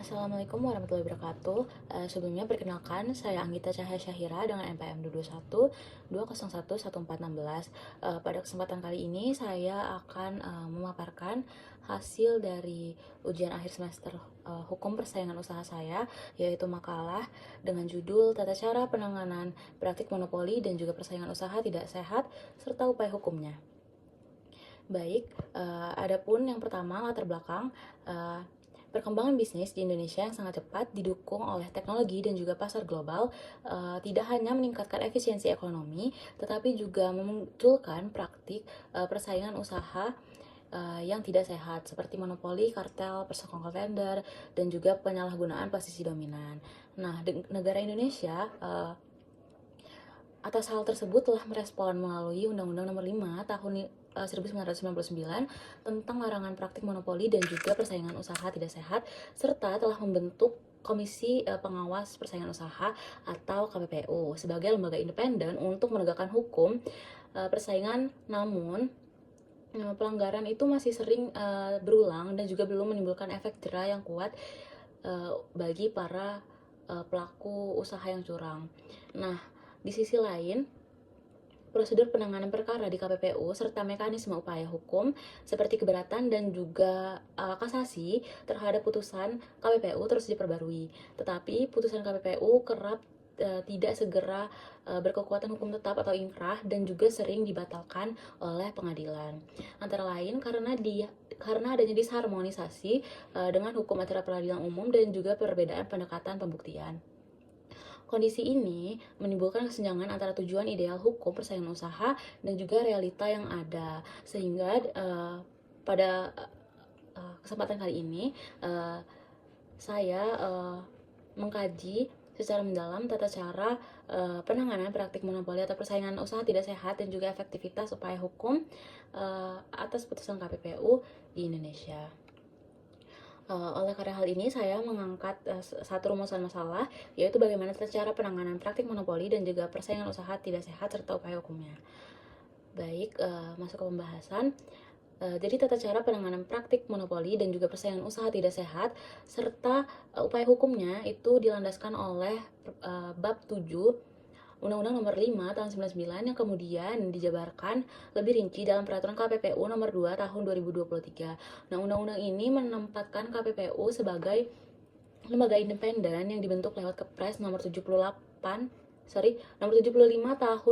Assalamualaikum warahmatullahi wabarakatuh. Sebelumnya perkenalkan, saya Anggita Cahaya Syahira dengan NPM 221 Pada kesempatan kali ini saya akan memaparkan hasil dari ujian akhir semester Hukum Persaingan Usaha saya, yaitu makalah dengan judul Tata Cara Penanganan Praktik Monopoli dan juga Persaingan Usaha Tidak Sehat serta Upaya Hukumnya. Baik, adapun yang pertama latar belakang, perkembangan bisnis di Indonesia yang sangat cepat didukung oleh teknologi dan juga pasar global, tidak hanya meningkatkan efisiensi ekonomi, tetapi juga memunculkan praktik persaingan usaha yang tidak sehat seperti monopoli, kartel, persekongkol tender, dan juga penyalahgunaan posisi dominan. Nah, negara Indonesia atas hal tersebut telah merespon melalui Undang-Undang Nomor 5 Tahun 1999 tentang larangan praktik monopoli dan juga persaingan usaha tidak sehat, serta telah membentuk Komisi Pengawas Persaingan Usaha atau KPPU sebagai lembaga independen untuk menegakkan hukum persaingan. Namun pelanggaran itu masih sering berulang dan juga belum menimbulkan efek jera yang kuat bagi para pelaku usaha yang curang. Nah, di sisi lain, prosedur penanganan perkara di KPPU serta mekanisme upaya hukum seperti keberatan dan juga kasasi terhadap putusan KPPU terus diperbarui. Tetapi putusan KPPU kerap tidak segera berkekuatan hukum tetap atau inkrah dan juga sering dibatalkan oleh pengadilan. Antara lain karena adanya disharmonisasi dengan hukum acara peradilan umum dan juga perbedaan pendekatan pembuktian. Kondisi ini menimbulkan kesenjangan antara tujuan ideal hukum persaingan usaha dan juga realita yang ada, sehingga pada kesempatan kali ini saya mengkaji secara mendalam tata cara penanganan praktik monopoli atau persaingan usaha tidak sehat dan juga efektivitas upaya hukum atas putusan KPPU di Indonesia. Oleh karena hal ini, saya mengangkat satu rumusan masalah, yaitu bagaimana cara penanganan praktik monopoli dan juga persaingan usaha tidak sehat serta upaya hukumnya. Baik, masuk ke pembahasan. Jadi tata cara penanganan praktik monopoli dan juga persaingan usaha tidak sehat serta upaya hukumnya itu dilandaskan oleh bab 7 Undang-Undang Nomor 5 Tahun 99 yang kemudian dijabarkan lebih rinci dalam Peraturan KPPU Nomor 2 Tahun 2023. Nah, undang-undang ini menempatkan KPPU sebagai lembaga independen yang dibentuk lewat Kepres Nomor 75 Tahun 1999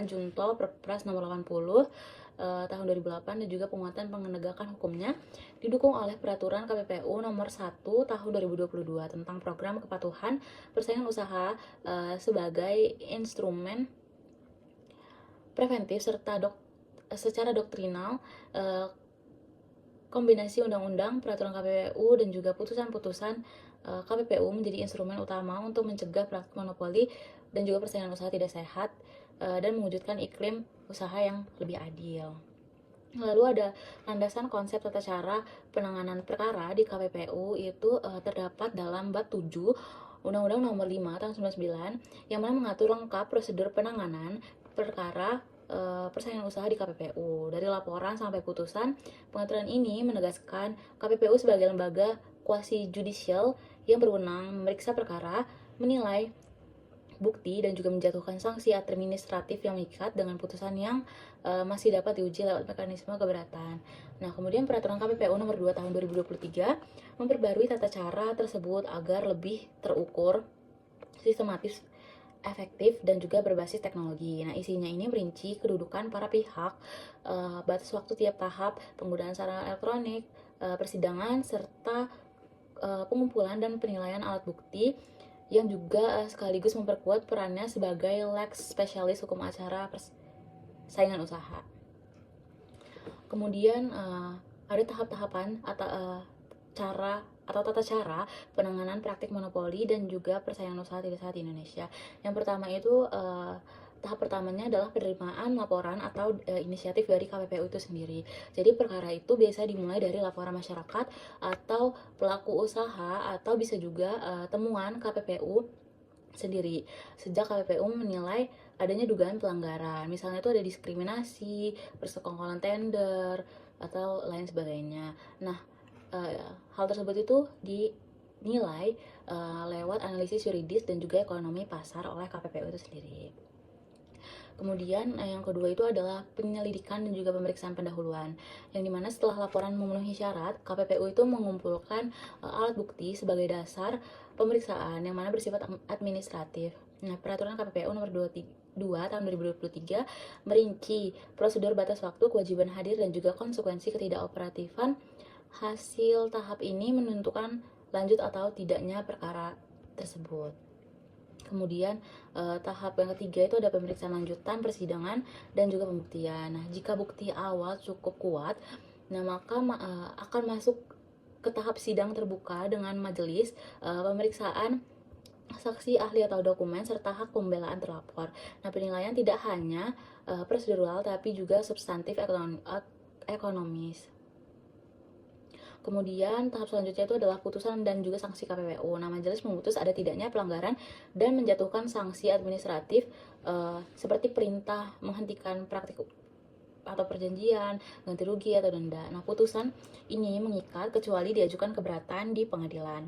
Junto Perpres Nomor 80 tahun 2008 dan juga penguatan penegakan hukumnya didukung oleh Peraturan KPPU Nomor 1 Tahun 2022 tentang program kepatuhan persaingan usaha sebagai instrumen preventif serta secara doktrinal. Kombinasi undang-undang, peraturan KPPU, dan juga putusan-putusan KPPU menjadi instrumen utama untuk mencegah praktik monopoli dan juga persaingan usaha tidak sehat dan mewujudkan iklim usaha yang lebih adil. Lalu ada landasan konsep tata cara penanganan perkara di KPPU itu terdapat dalam bab 7 Undang-Undang Nomor 5 Tahun 99 yang mana mengatur lengkap prosedur penanganan perkara persaingan usaha di KPPU. Dari laporan sampai putusan, pengaturan ini menegaskan KPPU sebagai lembaga quasi judicial yang berwenang memeriksa perkara, menilai bukti, dan juga menjatuhkan sanksi administratif yang mengikat dengan putusan yang masih dapat diuji lewat mekanisme keberatan. Nah, kemudian Peraturan KPPU Nomor 2 Tahun 2023 memperbarui tata cara tersebut agar lebih terukur, sistematis, efektif, dan juga berbasis teknologi. Nah, isinya ini merinci kedudukan para pihak, batas waktu tiap tahap, penggunaan sarana elektronik, persidangan, serta pengumpulan dan penilaian alat bukti yang juga sekaligus memperkuat perannya sebagai lex spesialis hukum acara persaingan usaha. Kemudian ada tahap-tahapan atau tata cara penanganan praktik monopoli dan juga persaingan usaha tidak sehat di Indonesia. Yang pertama itu tahap pertamanya adalah penerimaan laporan atau inisiatif dari KPPU itu sendiri. Jadi perkara itu biasa dimulai dari laporan masyarakat atau pelaku usaha atau bisa juga temuan KPPU sendiri. Sejak KPPU menilai adanya dugaan pelanggaran, misalnya itu ada diskriminasi, persekongkolan tender, atau lain sebagainya. Nah, hal tersebut itu dinilai lewat analisis yuridis dan juga ekonomi pasar oleh KPPU itu sendiri. Kemudian yang kedua itu adalah penyelidikan dan juga pemeriksaan pendahuluan, yang dimana setelah laporan memenuhi syarat, KPPU itu mengumpulkan alat bukti sebagai dasar pemeriksaan yang mana bersifat administratif. Nah, peraturan KPPU nomor 22 tahun 2023 merinci prosedur batas waktu, kewajiban hadir, dan juga konsekuensi ketidakoperatifan. Hasil tahap ini menentukan lanjut atau tidaknya perkara tersebut. Kemudian tahap yang ketiga itu ada pemeriksaan lanjutan, persidangan, dan juga pembuktian. Nah, jika bukti awal cukup kuat, nah maka akan masuk ke tahap sidang terbuka dengan majelis pemeriksaan saksi, ahli atau dokumen, serta hak pembelaan terlapor. Nah, penilaian tidak hanya prosedural tapi juga substantif ekonomis. Kemudian tahap selanjutnya itu adalah putusan dan juga sanksi KPPU. Nah, majelis memutus ada tidaknya pelanggaran dan menjatuhkan sanksi administratif seperti perintah menghentikan praktik atau perjanjian, ganti rugi atau denda. Nah, putusan ini mengikat kecuali diajukan keberatan di pengadilan.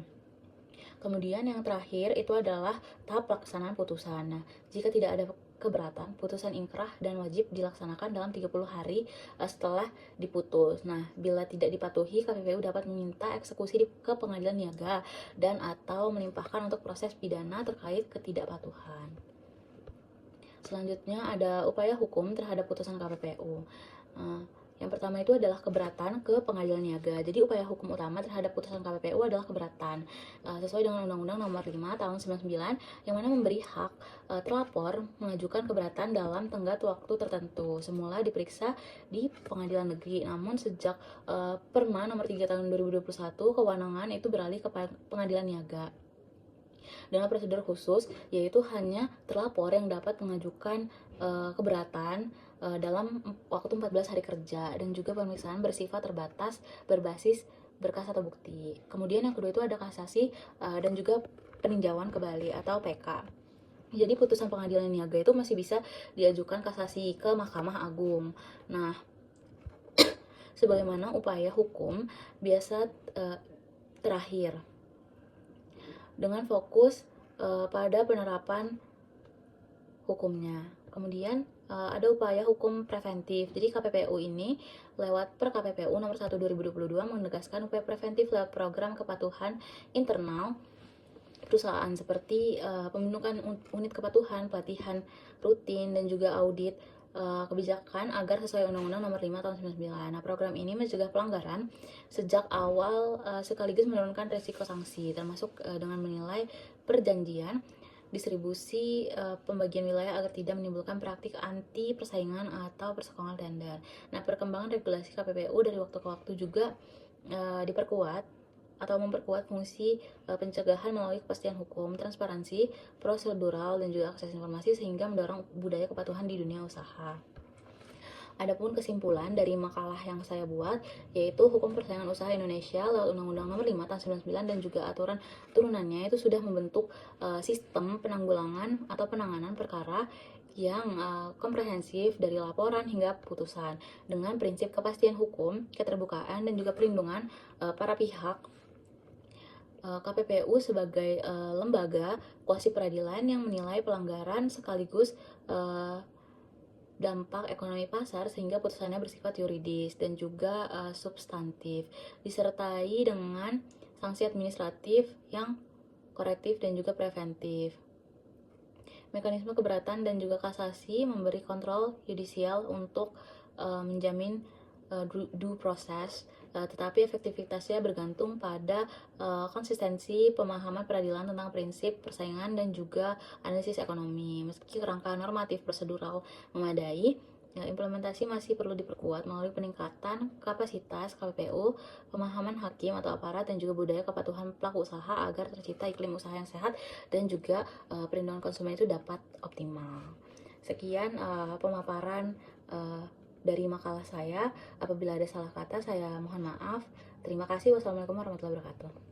Kemudian yang terakhir itu adalah tahap pelaksanaan putusan. Nah, jika tidak ada keberatan, putusan ingkrah dan wajib dilaksanakan dalam 30 hari setelah diputus. Nah, bila tidak dipatuhi, KPPU dapat meminta eksekusi ke pengadilan niaga dan atau melimpahkan untuk proses pidana terkait ketidakpatuhan. Selanjutnya ada upaya hukum terhadap putusan KPPU. Yang pertama itu adalah keberatan ke pengadilan niaga. Jadi upaya hukum utama terhadap putusan KPPU adalah keberatan sesuai dengan Undang-Undang Nomor 5 Tahun 99 yang mana memberi hak terlapor mengajukan keberatan dalam tenggat waktu tertentu. Semula diperiksa di pengadilan negeri. Namun sejak Perma Nomor 3 Tahun 2021 kewenangan itu beralih ke pengadilan niaga dengan prosedur khusus, yaitu hanya terlapor yang dapat mengajukan keberatan dalam waktu 14 hari kerja, dan juga pemeriksaan bersifat terbatas berbasis berkas atau bukti. Kemudian yang kedua itu ada kasasi dan juga peninjauan kembali atau PK. Jadi putusan pengadilan niaga itu masih bisa diajukan kasasi ke Mahkamah Agung. Nah, sebagaimana upaya hukum biasa terakhir dengan fokus pada penerapan hukumnya. Kemudian ada upaya hukum preventif. Jadi KPPU ini lewat Per KPPU nomor 1 2022 menegaskan upaya preventif lewat program kepatuhan internal perusahaan seperti pembentukan unit kepatuhan, pelatihan rutin, dan juga audit kebijakan agar sesuai Undang-Undang Nomor 5 Tahun 99. Nah, program ini mencegah pelanggaran sejak awal sekaligus menurunkan risiko sanksi, termasuk dengan menilai perjanjian distribusi pembagian wilayah agar tidak menimbulkan praktik anti persaingan atau perseorangan tender. Nah, perkembangan regulasi KPPU dari waktu ke waktu juga diperkuat atau memperkuat fungsi pencegahan melalui kepastian hukum, transparansi, prosedural, dan juga akses informasi sehingga mendorong budaya kepatuhan di dunia usaha. Adapun kesimpulan dari makalah yang saya buat yaitu hukum persaingan usaha Indonesia lewat Undang-Undang Nomor 5 Tahun 99 dan juga aturan turunannya itu sudah membentuk sistem penanggulangan atau penanganan perkara yang komprehensif dari laporan hingga putusan dengan prinsip kepastian hukum, keterbukaan, dan juga perlindungan para pihak. KPPU sebagai lembaga kuasi peradilan yang menilai pelanggaran sekaligus dampak ekonomi pasar sehingga putusannya bersifat yuridis dan juga substantif, disertai dengan sanksi administratif yang korektif dan juga preventif. Mekanisme keberatan dan juga kasasi memberi kontrol yudisial untuk menjamin due process, tetapi efektivitasnya bergantung pada konsistensi pemahaman peradilan tentang prinsip persaingan dan juga analisis ekonomi. Meski kerangka normatif prosedural memadai, implementasi masih perlu diperkuat melalui peningkatan kapasitas KPPU, pemahaman hakim atau aparat, dan juga budaya kepatuhan pelaku usaha agar tercipta iklim usaha yang sehat dan juga perlindungan konsumen itu dapat optimal. Sekian pemaparan dari makalah saya. Apabila ada salah kata, saya mohon maaf. Terima kasih. Wassalamualaikum warahmatullahi wabarakatuh.